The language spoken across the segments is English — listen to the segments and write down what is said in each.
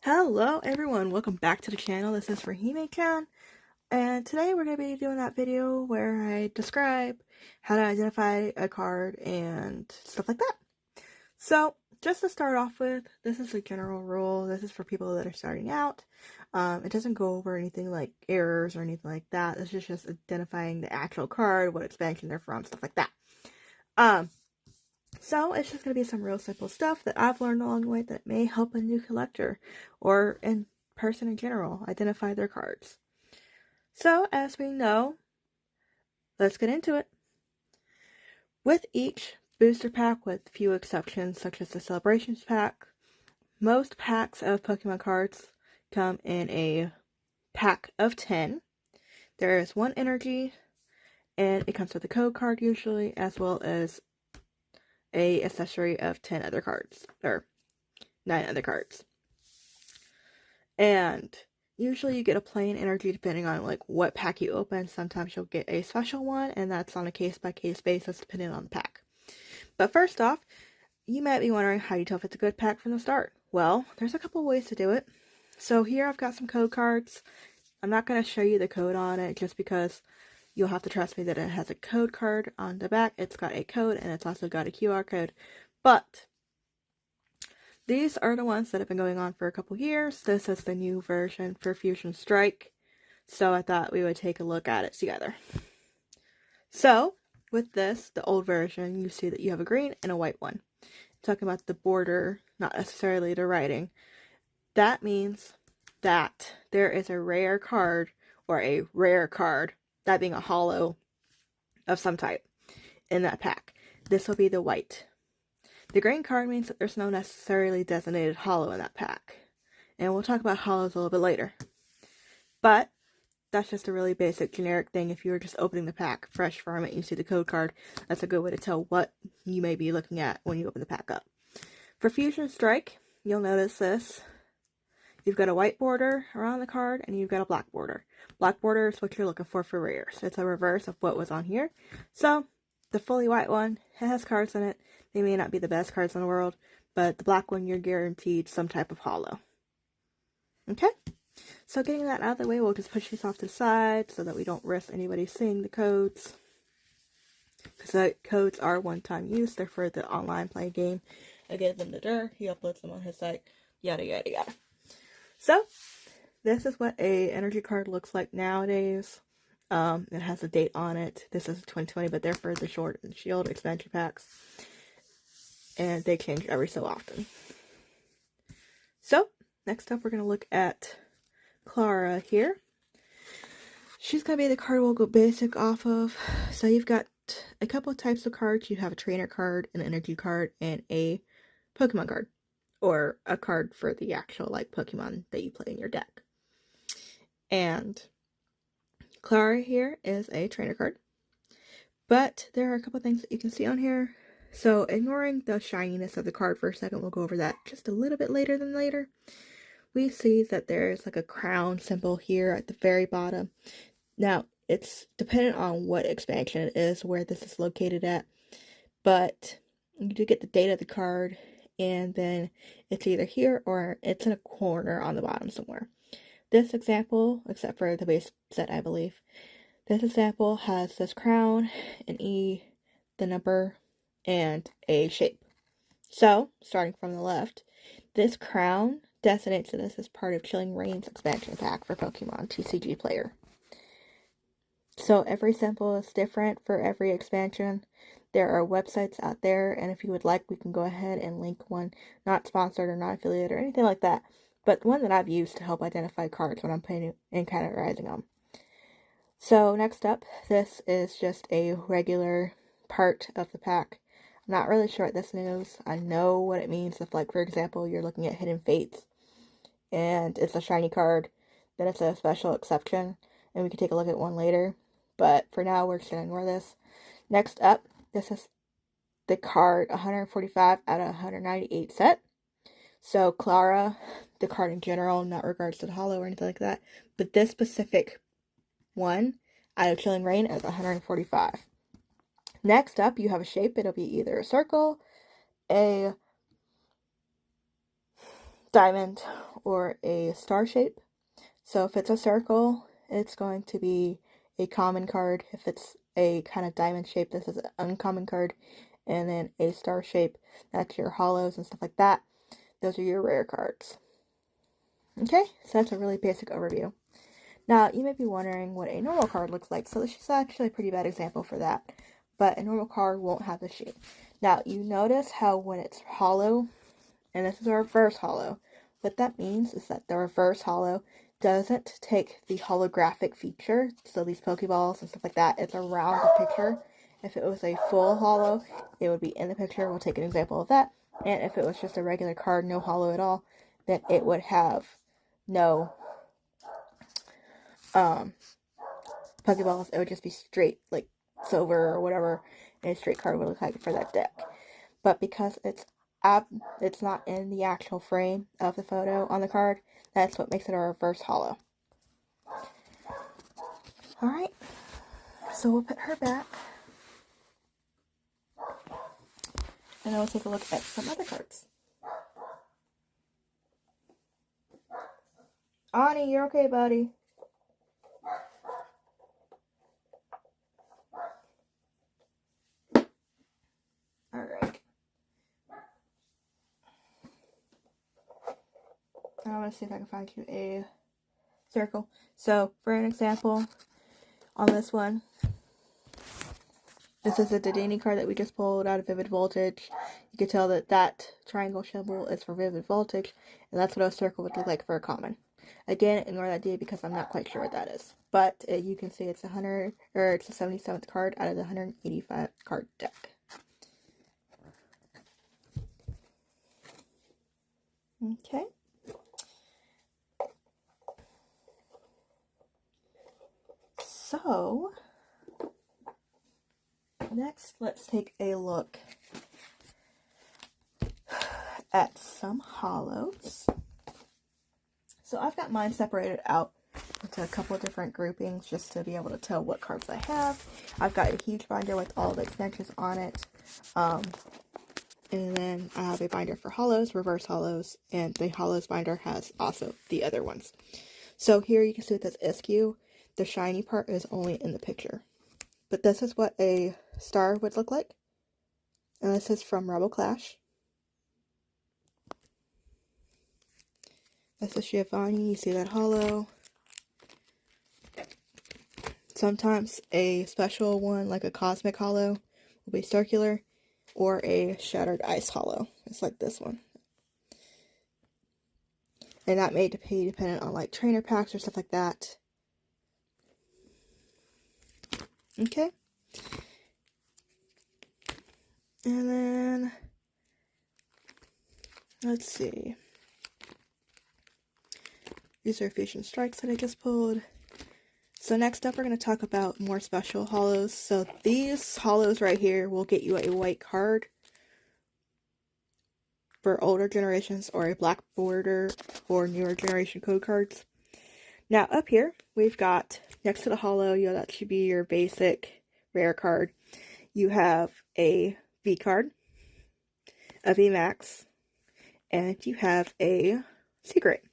Hello everyone, welcome back to the channel. This is Rihimesama, and today we're going to be doing that video where I describe how to identify a card and stuff like that. So, just to start off with, this is a general rule. This is for people that are starting out. It doesn't go over anything like errors or anything like that. This is just identifying the actual card, what expansion they're from, stuff like that. So it's just going to be some real simple stuff that I've learned along the way that may help a new collector or in person in general identify their cards. So as we know, let's get into it. With each booster pack, with few exceptions such as the Celebrations pack, most packs of Pokemon cards come in a pack of 10. There is one energy, and it comes with a code card usually, as well as a accessory of 10 other cards, or 9 other cards. And usually you get a plain energy depending on like what pack you open. Sometimes you'll get a special one, and that's on a case-by-case basis depending on the pack. But first off, you might be wondering how you tell if it's a good pack from the start. Well, there's a couple ways to do it. So here I've got some code cards. I'm not going to show you the code on it just because you'll have to trust me that it has a code card on the back. It's got a code, and it's also got a QR code. But these are the ones that have been going on for a couple years. This is the new version for Fusion Strike. So I thought we would take a look at it together. So, with this, the old version, you see that you have a green and a white one. I'm talking about the border, not necessarily the writing. That means that there is a rare card, or a rare card, that being a holo of some type, in that pack. This will be the white. The green card means that there's no necessarily designated holo in that pack. And we'll talk about holos a little bit later. But that's just a really basic generic thing. If you're just opening the pack fresh from it and you see the code card, that's a good way to tell what you may be looking at when you open the pack up. For Fusion Strike, you'll notice this. You've got a white border around the card, and you've got a black border. Black border is what you're looking for rares. It's a reverse of what was on here. So, the fully white one, it has cards in it. They may not be the best cards in the world, but the black one, you're guaranteed some type of holo. Okay? So getting that out of the way, we'll just push these off to the side so that we don't risk anybody seeing the codes. Because the codes are one-time use. They're for the online play game. I gave them to Dur. He uploads them on his site. Yada, yada, yada. So, this is what a energy card looks like nowadays. It has a date on it. This is 2020, but they're for the Sword and Shield expansion packs. And they change every so often. So, next up we're going to look at Clara here. She's going to be the card we'll go basic off of. So you've got a couple of types of cards. You have a trainer card, an energy card, and a Pokemon card. Or a card for the actual like Pokemon that you play in your deck. And Clara here is a trainer card. But there are a couple things that you can see on here. So ignoring the shininess of the card for a second, we'll go over that just a little bit later than later. We see that there's like a crown symbol here at the very bottom. Now, it's dependent on what expansion it is, where this is located at. But you do get the date of the card, and then it's either here or it's in a corner on the bottom somewhere. This example, except for the base set, I believe, this example has this crown, an E, the number, and a shape. So, starting from the left, this crown designates that this is part of Chilling Reigns expansion pack for Pokemon TCG player. So every symbol is different for every expansion. There are websites out there, and if you would like, we can go ahead and link one, not sponsored or not affiliated or anything like that, but one that I've used to help identify cards when I'm playing and categorizing them. So next up, this is just a regular part of the pack. I'm not really sure what this is. I know what it means if, like, for example, you're looking at Hidden Fates, and it's a shiny card, then it's a special exception, and we can take a look at one later. But for now, we're just going to ignore this. Next up, this is the card 145 out of 198 set. So Clara, the card in general, not regards to the holo or anything like that, but this specific one out of Chilling Reign is 145. Next up, you have a shape. It'll be either a circle, a diamond, or a star shape. So if it's a circle, it's going to be a common card. If it's a kind of diamond shape, this is an uncommon card. And then a star shape, that's your hollows and stuff like that. Those are your rare cards. Okay, so that's a really basic overview. Now, you may be wondering what a normal card looks like. So this is actually a pretty bad example for that. But a normal card won't have the shape. Now, you notice how when it's hollow, and this is a reverse hollow, what that means is that the reverse hollow doesn't take the holographic feature, so these Pokeballs and stuff like that, it's around the picture. If it was a full hollow, it would be in the picture. We'll take an example of that. And if it was just a regular card, no hollow at all, then it would have no Pokeballs. It would just be straight, like silver or whatever, and a straight card would look like for that deck. But because it's not in the actual frame of the photo on the card, that's what makes it a reverse hollow. Alright, so we'll put her back. And then we'll take a look at some other cards. Ani, you're okay, buddy? Alright. I want to see if I can find you a circle. So, for an example, on this one, this is a Dedenne card that we just pulled out of Vivid Voltage. You can tell that that triangle symbol is for Vivid Voltage, and that's what a circle would look like for a common. Again, ignore that D because I'm not quite sure what that is. But you can see it's it's the 77th card out of the 185 card deck. Okay. So, next, let's take a look at some hollows. So I've got mine separated out into a couple of different groupings just to be able to tell what cards I have. I've got a huge binder with all the extensions on it. And then I have a binder for hollows, reverse hollows, and the hollows binder has also the other ones. So here you can see it says SQ. The shiny part is only in the picture. But this is what a star would look like. And this is from Rebel Clash. This is Giovanni. You see that hollow. Sometimes a special one, like a cosmic hollow, will be circular, or a shattered ice hollow. It's like this one. And that may be dependent on like trainer packs or stuff like that. Okay. And then, let's see. These are Fusion Strikes that I just pulled. So next up, we're going to talk about more special hollows. So these hollows right here will get you a white card for older generations, or a black border for newer generation code cards. Now up here, we've got, next to the hollow, that should be your basic rare card. You have a V card, a V Max, and you have a secret.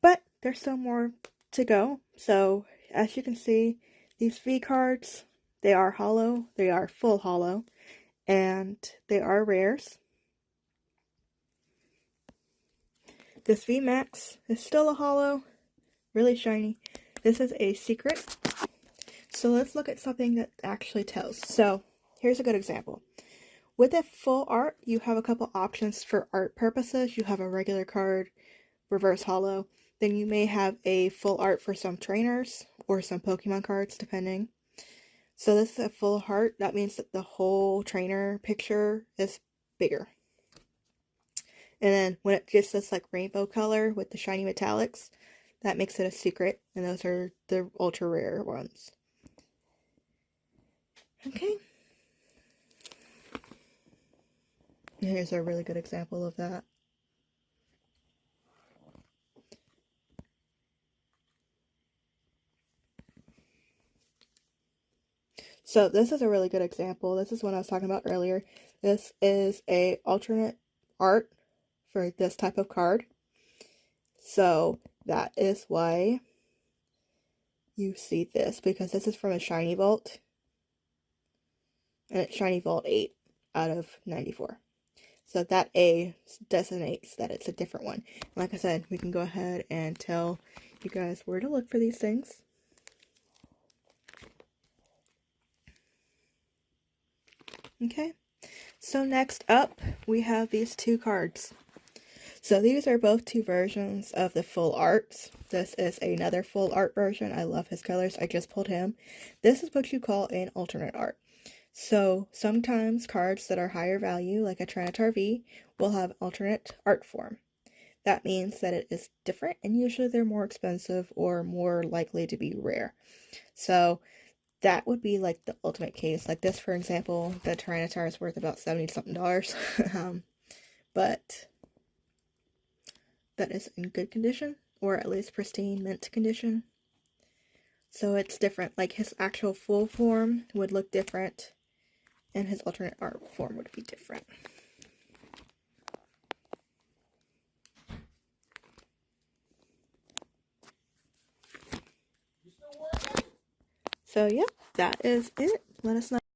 But there's still more to go. So as you can see, these V cards, they are hollow, they are full hollow, and they are rares. This V Max is still a hollow, really shiny. This is a secret. So let's look at something that actually tells. So here's a good example. With a full art, you have a couple options for art purposes. You have a regular card, reverse hollow. Then you may have a full art for some trainers or some Pokemon cards, depending. So this is a full art. That means that the whole trainer picture is bigger. And then when it gets this like rainbow color with the shiny metallics, that makes it a secret. And those are the ultra rare ones. Okay. Here's a really good example of that. So this is a really good example. This is what I was talking about earlier. This is a alternate art for this type of card. So that is why you see this, because this is from a Shiny Vault, and it's Shiny Vault 8 out of 94. So that A designates that it's a different one. Like I said, we can go ahead and tell you guys where to look for these things. Okay, so next up we have these two cards. So these are both two versions of the full arts. This is another full art version. I love his colors. I just pulled him. This is what you call an alternate art. So sometimes cards that are higher value, like a Tyranitar V, will have alternate art form. That means that it is different, and usually they're more expensive or more likely to be rare. So that would be like the ultimate case. Like this, for example, the Tyranitar is worth about $70-something. But that is in good condition, or at least pristine mint condition. So it's different. Like his actual full form would look different, and his alternate art form would be different. So yeah, that is it. Let us know.